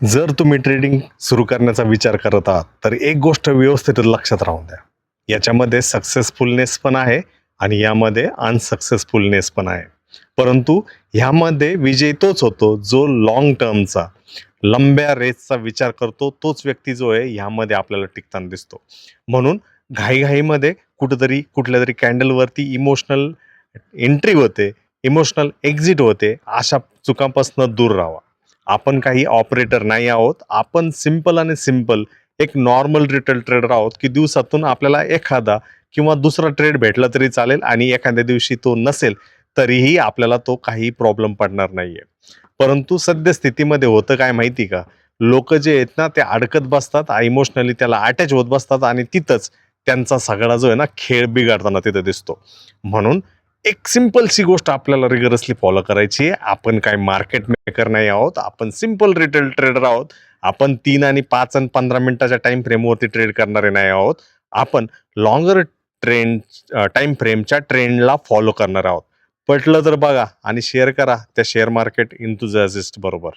जर तुम्ही ट्रेडिंग सुरू करण्याचा विचार करत आहात, तर एक गोष्ट व्यवस्थित लक्षात राहून द्या. याच्यामध्ये सक्सेसफुलनेस पण आहे आणि यामध्ये अनसक्सेसफुलनेस पण आहे. परंतु ह्यामध्ये विजय तोच होतो, जो लाँग टर्मचा, लंब्या रेसचा विचार करतो. तोच व्यक्ती जो आहे, ह्यामध्ये आपल्याला टिकताना दिसतो. म्हणून घाईघाईमध्ये कुठेतरी कुठल्यातरी कॅन्डलवरती इमोशनल एंट्री होते, इमोशनल एक्झिट होते. अशा चुकांपासून दूर राहावा. आपण काही ऑपरेटर नाही आहोत. आपण सिंपल आणि सिंपल एक नॉर्मल रिटेल ट्रेडर आहोत, की दिवसातून आपल्याला एखादा किंवा दुसरा ट्रेड भेटला तरी चालेल आणि एखाद्या दिवशी तो नसेल, तरीही आपल्याला तो काही प्रॉब्लेम पडणार नाहीये. परंतु सद्यस्थितीमध्ये होतं काय माहिती का? लोकं जे आहेत ना, ते अडकत बसतात, इमोशनली त्याला अटॅच होत बसतात आणि तिथंच त्यांचा सगळा जो आहे ना, खेळ बिघडताना तिथं दिसतो. म्हणून एक सिंपलशी गोष्ट आपल्याला रिगरसली फॉलो करायची आहे. आपण काय मार्केट मेकर नाही आहोत. आपण सिंपल रिटेल ट्रेडर आहोत. आपण 3 आणि 5 आणि 15 मिनिटाच्या टाईम फ्रेमवरती ट्रेड करणारे नाही आहोत. आपण लॉंगर ट्रेंड टाईम फ्रेमच्या ट्रेंडला फॉलो करणार आहोत. पटलं तर बघा आणि शेअर करा त्या शेअर मार्केट एन्थुसियासिस्ट बरोबर.